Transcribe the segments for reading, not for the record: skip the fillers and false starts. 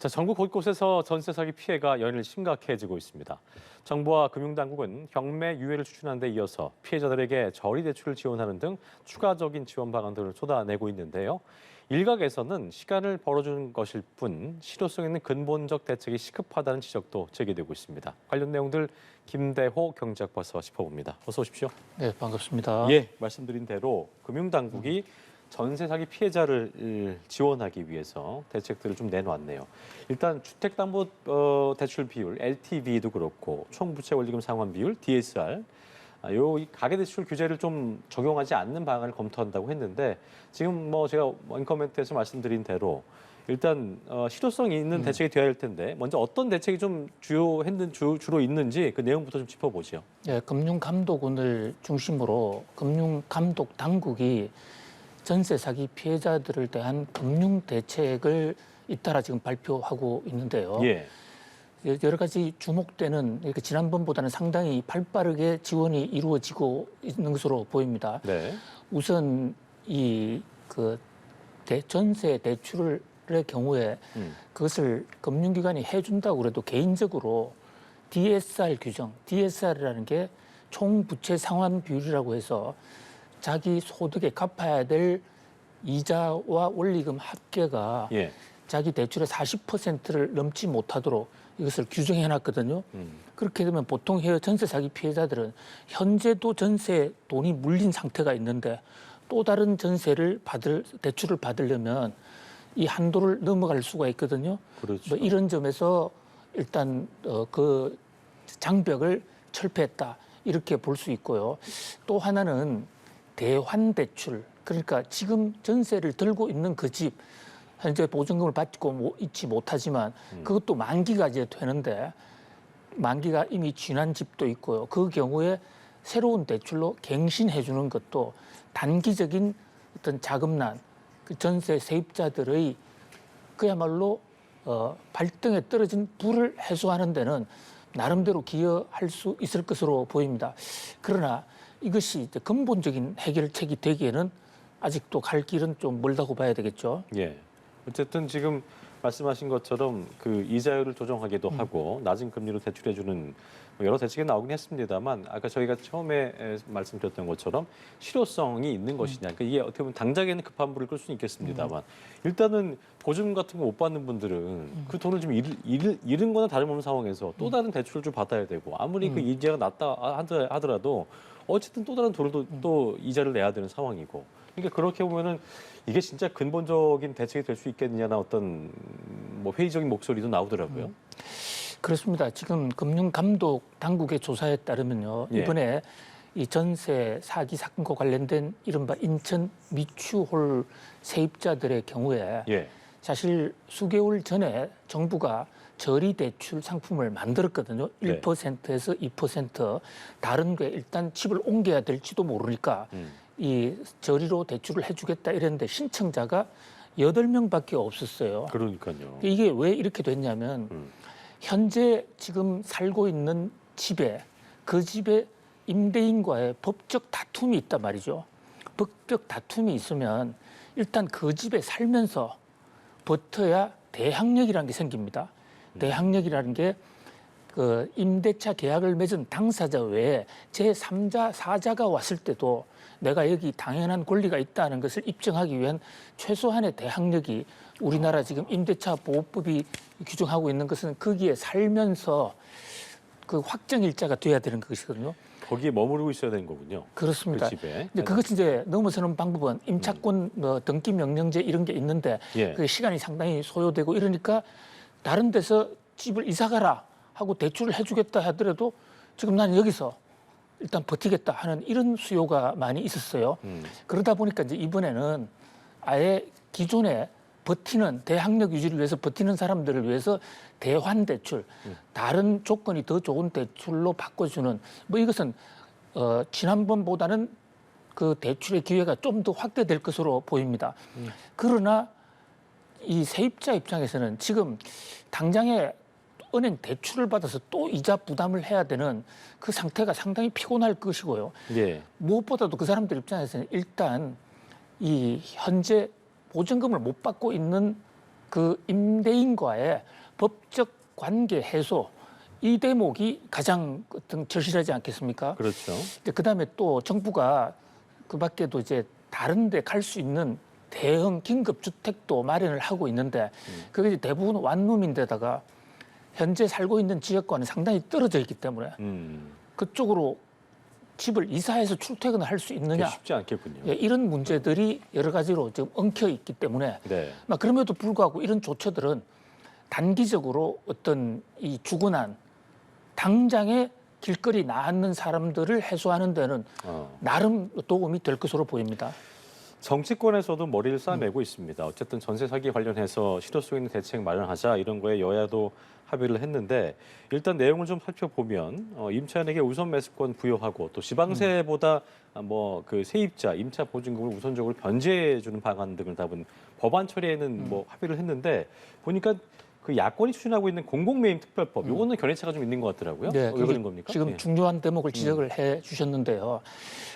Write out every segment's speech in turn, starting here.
자, 전국 곳곳에서 전세 사기 피해가 연일 심각해지고 있습니다. 정부와 금융당국은 경매 유예를 추진하는 데 이어서 피해자들에게 저리 대출을 지원하는 등 추가적인 지원 방안들을 쏟아내고 있는데요. 일각에서는 시간을 벌어주는 것일 뿐 실효성 있는 근본적 대책이 시급하다는 지적도 제기되고 있습니다. 관련 내용들 김대호 경제학박사와 짚어봅니다. 어서 오십시오. 네, 반갑습니다. 예, 말씀드린 대로 금융당국이 전세 사기 피해자를 지원하기 위해서 대책들을 좀 내놓았네요. 일단 주택담보대출 비율, LTV도 그렇고 총부채 원리금 상환 비율, DSR, 요 가계대출 규제를 좀 적용하지 않는 방안을 검토한다고 했는데 지금 뭐 제가 원커멘트에서 말씀드린 대로 일단 실효성이 있는 대책이 되어야 할 텐데 먼저 어떤 대책이 좀 주로 있는지 그 내용부터 좀 짚어보죠. 네, 금융감독원을 중심으로 금융감독 당국이 전세 사기 피해자들을 대한 금융 대책을 잇따라 지금 발표하고 있는데요. 예. 여러 가지 주목되는 지난번보다는 상당히 발빠르게 지원이 이루어지고 있는 것으로 보입니다. 네. 우선 전세 대출의 경우에 그것을 금융기관이 해준다고 그래도 개인적으로 DSR 규정, DSR이라는 게 총부채 상환 비율이라고 해서 자기 소득에 갚아야 될 이자와 원리금 합계가 예. 자기 대출의 40%를 넘지 못하도록 이것을 규정해 놨거든요. 그렇게 되면 보통 전세 사기 피해자들은 현재도 전세 돈이 물린 상태가 있는데 또 다른 대출을 받으려면 이 한도를 넘어갈 수가 있거든요. 그렇죠. 뭐 이런 점에서 일단 그 장벽을 철폐했다 이렇게 볼 수 있고요. 또 하나는 대환 대출, 그러니까 지금 전세를 들고 있는 그 집 현재 보증금을 받고 있지 못하지만 그것도 만기가 이제 되는데 만기가 이미 지난 집도 있고요. 그 경우에 새로운 대출로 갱신해 주는 것도 단기적인 어떤 자금난, 그 전세 세입자들의 그야말로 발등에 떨어진 불을 해소하는 데는 나름대로 기여할 수 있을 것으로 보입니다. 그러나 이것이 이제 근본적인 해결책이 되기에는 아직도 갈 길은 좀 멀다고 봐야 되겠죠. 예. 어쨌든 지금 말씀하신 것처럼 그 이자율을 조정하기도 하고 낮은 금리로 대출해주는 여러 대책이 나오긴 했습니다만 아까 저희가 처음에 말씀드렸던 것처럼 실효성이 있는 것이냐. 그러니까 이게 어떻게 보면 당장에는 급한 불을 끌 수는 있겠습니다만 일단은 보증금 같은 거 못 받는 분들은 그 돈을 좀 잃은 거나 다름없는 상황에서 또 다른 대출을 좀 받아야 되고 아무리 그 이자가 낮다 하더라도 어쨌든 또 다른 돈을 또 이자를 내야 되는 상황이고 그러니까 그렇게 보면은 이게 진짜 근본적인 대책이 될 수 있겠느냐는 어떤 뭐 회의적인 목소리도 나오더라고요. 그렇습니다. 지금 금융감독 당국의 조사에 따르면요. 예. 이번에 이 전세 사기 사건과 관련된 이른바 인천 미추홀 세입자들의 경우에 예. 사실 수개월 전에 정부가 저리 대출 상품을 만들었거든요. 네. 1%에서 2%. 다른 게 일단 집을 옮겨야 될지도 모르니까 이 저리로 대출을 해주겠다 이랬는데 신청자가 8명밖에 없었어요. 그러니까요. 이게 왜 이렇게 됐냐면 현재 지금 살고 있는 집에 그 집에 임대인과의 법적 다툼이 있단 말이죠. 법적 다툼이 있으면 일단 그 집에 살면서 버텨야 대항력이라는 게 생깁니다. 대항력이라는 게 그 임대차 계약을 맺은 당사자 외에 제3자, 4자가 왔을 때도 내가 여기 당연한 권리가 있다는 것을 입증하기 위한 최소한의 대항력이 우리나라 지금 임대차 보호법이 규정하고 있는 것은 거기에 살면서 그 확정일자가 돼야 되는 것이거든요. 거기에 머무르고 있어야 되는 거군요. 그렇습니다. 그 집에. 근데 그것이 이제 넘어서는 방법은 임차권 등기 명령제 이런 게 있는데 예. 그 시간이 상당히 소요되고 이러니까 다른 데서 집을 이사 가라 하고 대출을 해주겠다 하더라도 지금 나는 여기서 일단 버티겠다 하는 이런 수요가 많이 있었어요. 그러다 보니까 이제 이번에는 아예 기존에 버티는 대항력 유지를 위해서 버티는 사람들을 위해서 대환 대출, 다른 조건이 더 좋은 대출로 바꿔주는 뭐 이것은 지난번보다는 그 대출의 기회가 좀 더 확대될 것으로 보입니다. 그러나 이 세입자 입장에서는 지금 당장에 은행 대출을 받아서 또 이자 부담을 해야 되는 그 상태가 상당히 피곤할 것이고요. 예. 무엇보다도 그 사람들 입장에서는 일단 이 현재 보증금을 못 받고 있는 그 임대인과의 법적 관계 해소 이 대목이 가장 어떤 절실하지 않겠습니까? 그렇죠. 그다음에 또 정부가 그 밖에도 이제 다른 데 갈 수 있는 대형 긴급 주택도 마련을 하고 있는데 그게 이제 대부분 완룸인데다가 현재 살고 있는 지역과는 상당히 떨어져 있기 때문에 그쪽으로 집을 이사해서 출퇴근을 할 수 있느냐 쉽지 않겠군요. 예, 이런 문제들이 여러 가지로 지금 엉켜 있기 때문에 네. 막 그럼에도 불구하고 이런 조처들은 단기적으로 어떤 이 죽어난 당장에 길거리 나앉는 사람들을 해소하는 데는 나름 도움이 될 것으로 보입니다. 정치권에서도 머리를 싸매고 있습니다. 어쨌든 전세 사기 관련해서 실효성 있는 대책 마련하자 이런 거에 여야도 합의를 했는데 일단 내용을 좀 살펴보면 임차인에게 우선 매수권 부여하고 또 지방세보다 뭐 그 세입자 임차 보증금을 우선적으로 변제해주는 방안 등을 담은 법안 처리에는 뭐 합의를 했는데 보니까 그 야권이 추진하고 있는 공공매입 특별법 이거는 견해차가 좀 있는 것 같더라고요. 네, 왜 그런 겁니까? 지금 예. 중요한 대목을 지적을 해 주셨는데요.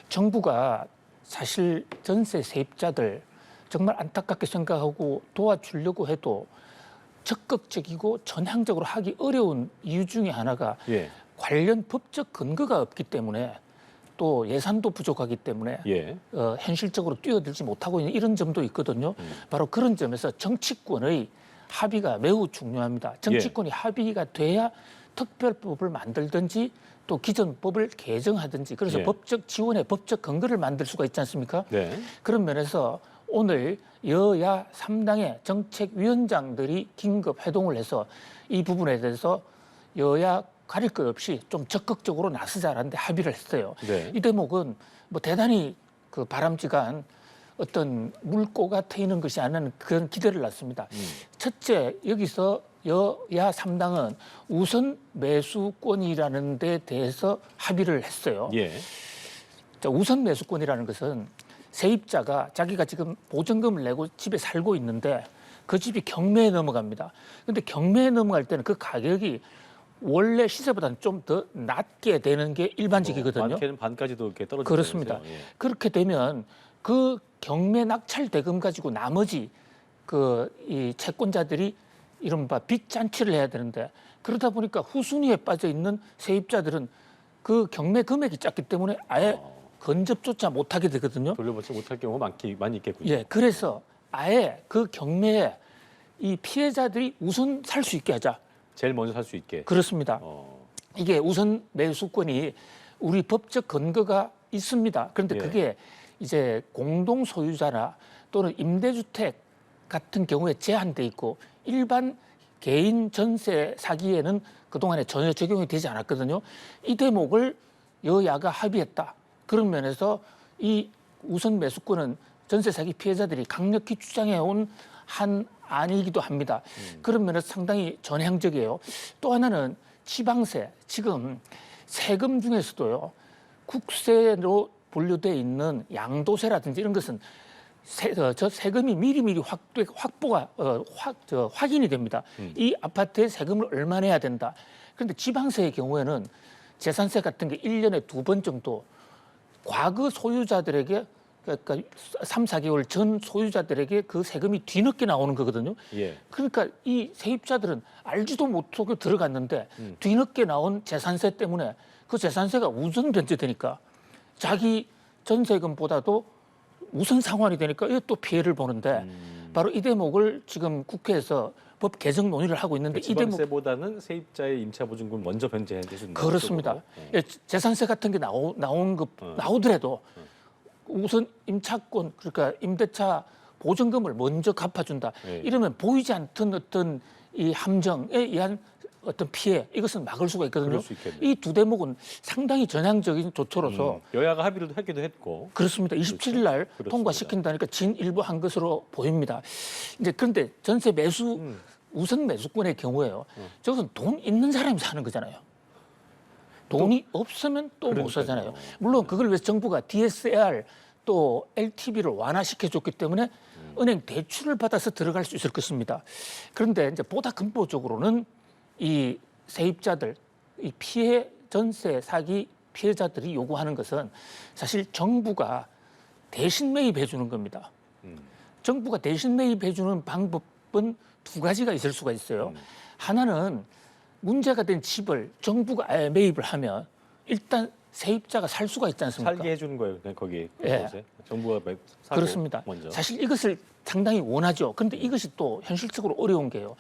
정부가 사실 전세 세입자들 정말 안타깝게 생각하고 도와주려고 해도 적극적이고 전향적으로 하기 어려운 이유 중에 하나가 예. 관련 법적 근거가 없기 때문에 또 예산도 부족하기 때문에 예. 현실적으로 뛰어들지 못하고 있는 이런 점도 있거든요. 바로 그런 점에서 정치권의 합의가 매우 중요합니다. 정치권이 합의가 돼야 특별법을 만들든지 또 기존 법을 개정하든지 그래서 예. 법적 지원의 법적 근거를 만들 수가 있지 않습니까? 네. 그런 면에서 오늘 여야 3당의 정책위원장들이 긴급 회동을 해서 이 부분에 대해서 여야 가릴 것 없이 좀 적극적으로 나서자라는데 합의를 했어요. 네. 이 대목은 뭐 대단히 그 바람직한 어떤 물꼬가 트이는 것이 아니라는 그런 기대를 낳습니다. 첫째, 여기서 여야 3당은 우선 매수권이라는 데 대해서 합의를 했어요. 예. 자, 우선 매수권이라는 것은 세입자가 자기가 지금 보증금을 내고 집에 살고 있는데 그 집이 경매에 넘어갑니다. 그런데 경매에 넘어갈 때는 그 가격이 원래 시세보다는 좀 더 낮게 되는 게 일반적이거든요. 많게는 반까지도 이렇게 떨어지죠. 그렇습니다. 예. 그렇게 되면 그 경매 낙찰 대금 가지고 나머지 그 이 채권자들이 이른바 빚 잔치를 해야 되는데 그러다 보니까 후순위에 빠져 있는 세입자들은 그 경매 금액이 작기 때문에 아예 건접조차 못하게 되거든요. 돌려받지 못할 경우가 많이 있겠군요. 예, 그래서 아예 그 경매에 이 피해자들이 우선 살 수 있게 하자. 제일 먼저 살 수 있게. 그렇습니다. 이게 우선 매수권이 우리 법적 근거가 있습니다. 그런데 예. 그게 이제 공동 소유자나 또는 임대주택 같은 경우에 제한돼 있고 일반 개인 전세 사기에는 그동안에 전혀 적용이 되지 않았거든요. 이 대목을 여야가 합의했다. 그런 면에서 이 우선 매수권은 전세 사기 피해자들이 강력히 주장해온 한 안이기도 합니다. 그런 면에서 상당히 전향적이에요. 또 하나는 지방세. 지금 세금 중에서도요. 국세로 분류되어 있는 양도세라든지 이런 것은 저 세금이 미리미리 확인이 됩니다. 이 아파트에 세금을 얼마 내야 된다. 그런데 지방세의 경우에는 재산세 같은 게 1년에 2번 정도 과거 소유자들에게 그러니까 3, 4개월 전 소유자들에게 그 세금이 뒤늦게 나오는 거거든요. 예. 그러니까 이 세입자들은 알지도 못하고 들어갔는데 뒤늦게 나온 재산세 때문에 그 재산세가 우선 변제되니까 자기 전세금보다도 우선 상환이 되니까 이게 또 피해를 보는데 바로 이 대목을 지금 국회에서 법 개정 논의를 하고 있는데 이 대목 지방세보다는 세입자의 임차 보증금 먼저 변제해 준다. 그렇습니다. 예, 재산세 같은 게 나오더라도 우선 임차권 그러니까 임대차 보증금을 먼저 갚아준다. 예. 이러면 보이지 않던 어떤 이 함정에 의한 어떤 피해 이것은 막을 수가 있거든요. 그럴 수 있겠네요. 이 두 대목은 상당히 전향적인 조처로서 여야가 합의를 하기도 했고. 그렇습니다. 27일 날 그렇습니다. 통과시킨다니까 진일보한 것으로 보입니다. 이제 그런데 전세 매수 우선 매수권의 경우에요. 저것은 돈 있는 사람이 사는 거잖아요. 돈이 없으면 또 못 그러니까요. 사잖아요. 물론 그걸 위해서 정부가 DSR 또 LTV를 완화시켜 줬기 때문에 은행 대출을 받아서 들어갈 수 있을 것입니다. 그런데 이제 보다 근본적으로는 이 세입자들, 이 피해 전세 사기 피해자들이 요구하는 것은 사실 정부가 대신 매입해 주는 겁니다. 정부가 대신 매입해 주는 방법은 두 가지가 있을 수가 있어요. 하나는 문제가 된 집을 정부가 아예 매입을 하면 일단 세입자가 살 수가 있지 않습니까? 살게 해주는 거예요. 그냥 거기 예. 그곳에 정부가 사고 그렇습니다. 먼저. 사실 이것을 상당히 원하죠. 그런데 이것이 또 현실적으로 어려운 게요.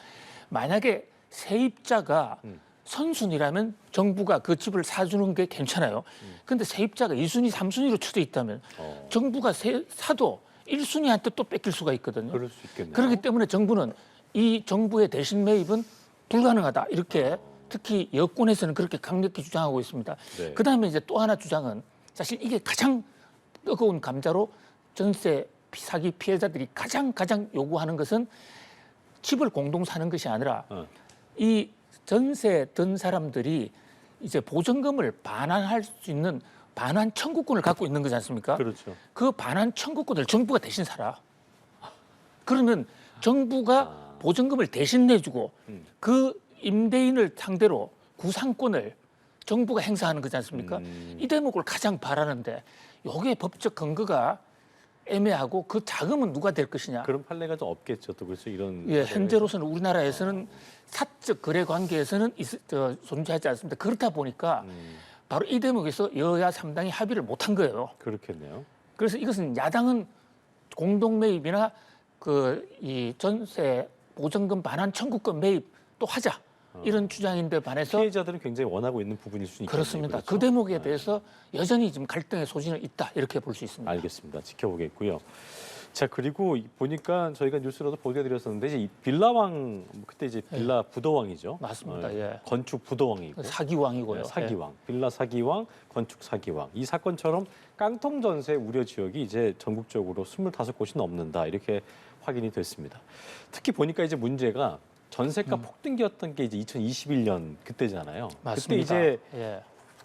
만약에 세입자가 선순위라면 정부가 그 집을 사주는 게 괜찮아요. 그런데 세입자가 2순위, 3순위로 쳐져 있다면 정부가 사도 1순위한테 또 뺏길 수가 있거든요. 그럴 수 있겠네요. 그렇기 때문에 정부는 이 정부의 대신 매입은 불가능하다. 이렇게 특히 여권에서는 그렇게 강력히 주장하고 있습니다. 네. 그다음에 이제 또 하나 주장은 사실 이게 가장 뜨거운 감자로 전세 사기 피해자들이 가장 요구하는 것은 집을 공동 사는 것이 아니라 이 전세 든 사람들이 이제 보증금을 반환할 수 있는 반환 청구권을 갖고 있는 거지 않습니까? 그렇죠. 그 반환 청구권을 정부가 대신 살아. 그러면 정부가 보증금을 대신 내주고 그 임대인을 상대로 구상권을 정부가 행사하는 거지 않습니까? 이 대목을 가장 바라는데 이게 법적 근거가 애매하고 그 자금은 누가 될 것이냐? 그런 판례가 좀 없겠죠. 또 그렇죠. 이런 예, 판례가 현재로서는 우리나라에서는 사적 거래 관계에서는 존재하지 않습니다. 그렇다 보니까 바로 이 대목에서 여야 3당이 합의를 못한 거예요. 그렇겠네요. 그래서 이것은 야당은 공동 매입이나 이 전세 보증금 반환 청구권 매입 또 하자 이런 주장인데 반해서 피해자들은 굉장히 원하고 있는 부분일 수 있겠네요. 그렇습니다. 그렇죠? 그 대목에 대해서 여전히 지금 갈등의 소지는 있다 이렇게 볼 수 있습니다. 알겠습니다. 지켜보겠고요. 자, 그리고 보니까 저희가 뉴스로도 보도해드렸었는데 이제 이 빌라왕 그때 이제 빌라 부도왕이죠. 맞습니다. 예. 건축 부도왕이고 사기왕이고요. 사기왕, 빌라 사기왕, 건축 사기왕. 이 사건처럼 깡통 전세 우려 지역이 이제 전국적으로 25곳이 넘는다 이렇게 확인이 됐습니다. 특히 보니까 이제 문제가 전세가 폭등기였던 게 이제 2021년 그때잖아요. 맞습니다. 그때 이제 예.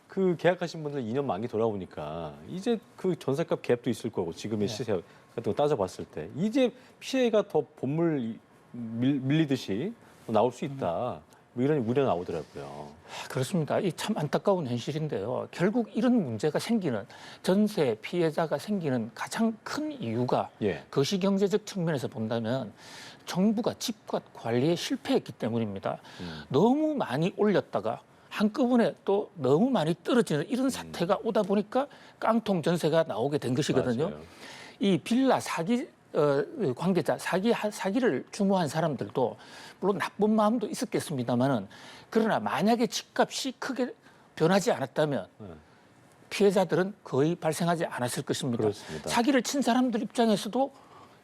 그 계약하신 분들 2년 만기 돌아오니까 이제 그 전세값 갭도 있을 거고 지금의 시세 같은 거 따져봤을 때 이제 피해가 더 본물 밀리듯이 나올 수 있다. 뭐 이런 우려 나오더라고요. 그렇습니다. 이 참 안타까운 현실인데요. 결국 이런 문제가 생기는 전세 피해자가 생기는 가장 큰 이유가 예. 거시경제적 측면에서 본다면 정부가 집값 관리에 실패했기 때문입니다. 너무 많이 올렸다가 한꺼번에 또 너무 많이 떨어지는 이런 사태가 오다 보니까 깡통 전세가 나오게 된 것이거든요. 맞아요. 이 빌라 사기 관계자 사기를 주모한 사람들도 물론 나쁜 마음도 있었겠습니다만은 그러나 만약에 집값이 크게 변하지 않았다면 피해자들은 거의 발생하지 않았을 것입니다. 그렇습니다. 사기를 친 사람들 입장에서도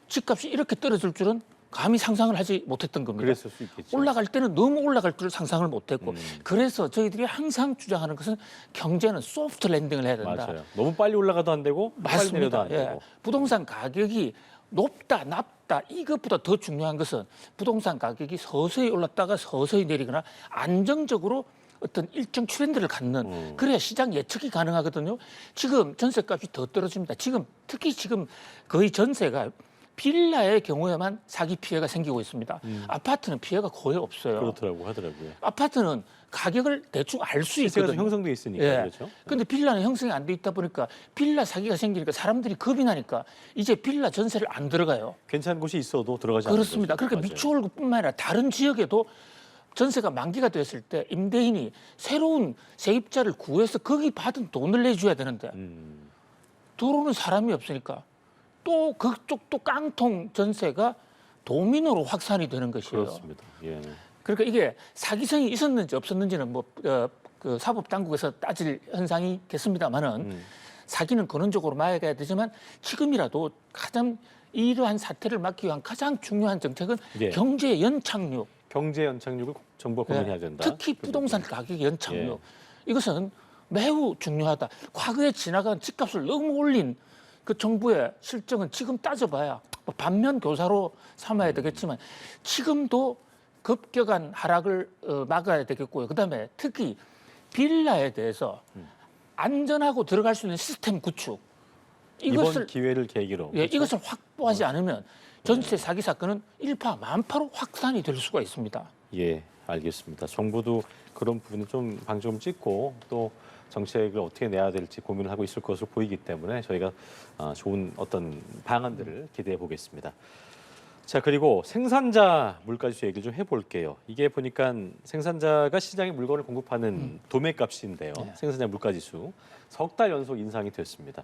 집값이 이렇게 떨어질 줄은 감히 상상을 하지 못했던 겁니다. 그랬을 수 있겠죠. 올라갈 때는 너무 올라갈 줄 상상을 못했고 그래서 저희들이 항상 주장하는 것은 경제는 소프트 랜딩을 해야 된다. 맞아요. 너무 빨리 올라가도 안 되고 빨리 내려도 맞습니다. 안 예. 되고. 부동산 가격이 높다, 낮다 이것보다 더 중요한 것은 부동산 가격이 서서히 올랐다가 서서히 내리거나 안정적으로 어떤 일정 트렌드를 갖는 그래야 시장 예측이 가능하거든요. 지금 전세값이 더 떨어집니다. 특히 지금 거의 전세가 빌라의 경우에만 사기 피해가 생기고 있습니다. 아파트는 피해가 거의 없어요. 그렇더라고 하더라고요. 아파트는 가격을 대충 알 수 시세가 좀 있거든요. 형성돼 있으니까 예. 그렇죠. 근데 빌라는 형성이 안 돼 있다 보니까 빌라 사기가 생기니까 사람들이 겁이 나니까 이제 빌라 전세를 안 들어가요. 괜찮은 곳이 있어도 들어가지 않는 그렇습니다. 거죠. 그러니까 맞아요. 미추홀구뿐만 아니라 다른 지역에도 전세가 만기가 됐을 때 임대인이 새로운 세입자를 구해서 거기 받은 돈을 내줘야 되는데 들어오는 사람이 없으니까 또 그쪽도 깡통 전세가 도미노로 확산이 되는 것이에요. 그렇습니다. 예. 그러니까 이게 사기성이 있었는지 없었는지는 그 사법 당국에서 따질 현상이겠습니다만은 사기는 근원적으로 막아야 되지만 지금이라도 가장 이러한 사태를 막기 위한 가장 중요한 정책은 예. 경제 연착륙. 경제 연착륙을 정부가 고민해야 된다. 특히 그 부동산 부분. 가격의 연착륙. 예. 이것은 매우 중요하다. 과거에 지나간 집값을 너무 올린 그 정부의 실정은 지금 따져봐야 뭐 반면 교사로 삼아야 되겠지만 지금도 급격한 하락을 막아야 되겠고요. 그다음에 특히 빌라에 대해서 안전하고 들어갈 수 있는 시스템 구축. 이번 기회를 계기로 예, 이것을 확보하지 않으면 전세 사기 사건은 일파만파로 확산이 될 수가 있습니다. 예, 알겠습니다. 정부도 그런 부분을 좀 방점 찍고 또 정책을 어떻게 내야 될지 고민을 하고 있을 것으로 보이기 때문에 저희가 좋은 어떤 방안들을 기대해 보겠습니다. 자, 그리고 생산자 물가지수 얘기를 좀 해볼게요. 이게 보니까 생산자가 시장에 물건을 공급하는 도매값인데요. 네. 생산자 물가지수 석 달 연속 인상이 됐습니다.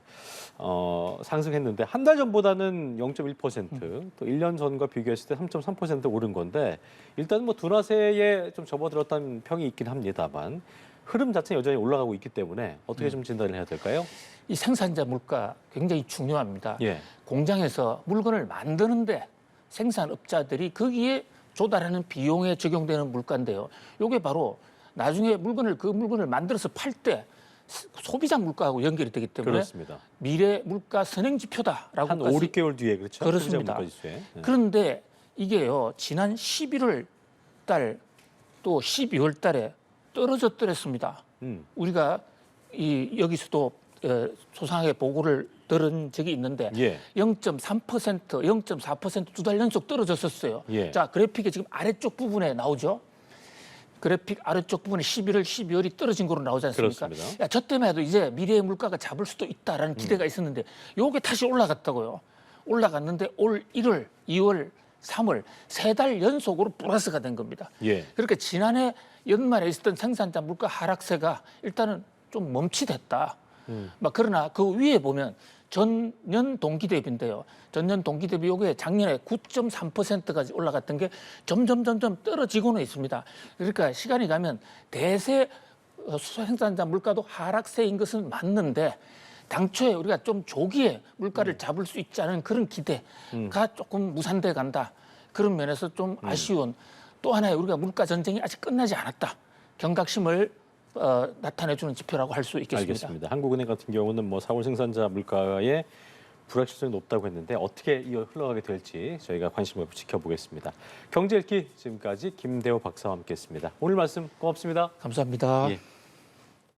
상승했는데 한 달 전보다는 0.1%, 또 1년 전과 비교했을 때 3.3% 오른 건데 일단 뭐 둔화세에 좀 접어들었다는 평이 있긴 합니다만 흐름 자체는 여전히 올라가고 있기 때문에 어떻게 좀 진단을 해야 될까요? 이 생산자 물가 굉장히 중요합니다. 예. 공장에서 물건을 만드는데 생산업자들이 거기에 조달하는 비용에 적용되는 물가인데요. 이게 바로 나중에 그 물건을 만들어서 팔 때 소비자 물가하고 연결이 되기 때문에 그렇습니다. 미래 물가 선행 지표다라고 한 5, 6개월 뒤에 그렇죠? 그렇습니다. 소비자 물가지수에. 예. 그런데 이게요. 지난 11월 달 또 12월 달에 떨어졌더랬습니다. 우리가 여기서도 소상하게 보고를 들은 적이 있는데 예. 0.3%, 0.4% 두 달 연속 떨어졌었어요. 예. 자, 그래픽이 지금 아래쪽 부분에 나오죠. 그래픽 아래쪽 부분에 11월, 12월이 떨어진 거로 나오지 않습니까? 그렇습니다. 야, 저 때문에 해도 이제 미래의 물가가 잡을 수도 있다라는 기대가 있었는데 요게 다시 올라갔다고요. 올라갔는데 올 1월, 2월, 3월 세 달 연속으로 플러스가 된 겁니다. 예. 그러니까 지난해 연말에 있었던 생산자 물가 하락세가 일단은 좀 멈칫했다. 그러나 그 위에 보면 전년 동기 대비인데요. 전년 동기 대비 요게 작년에 9.3%까지 올라갔던 게 점점 떨어지고는 있습니다. 그러니까 시간이 가면 대세 생산자 물가도 하락세인 것은 맞는데 당초에 우리가 좀 조기에 물가를 잡을 수 있지 않은 그런 기대가 조금 무산돼 간다. 그런 면에서 좀 아쉬운 또 하나의 우리가 물가 전쟁이 아직 끝나지 않았다. 경각심을 나타내주는 지표라고 할 수 있겠습니다. 알겠습니다. 한국은행 같은 경우는 뭐 4월 생산자 물가의 불확실성이 높다고 했는데 어떻게 이어 흘러가게 될지 저희가 관심을 지켜보겠습니다. 경제 읽기 지금까지 김대호 박사와 함께했습니다. 오늘 말씀 고맙습니다. 감사합니다. 예.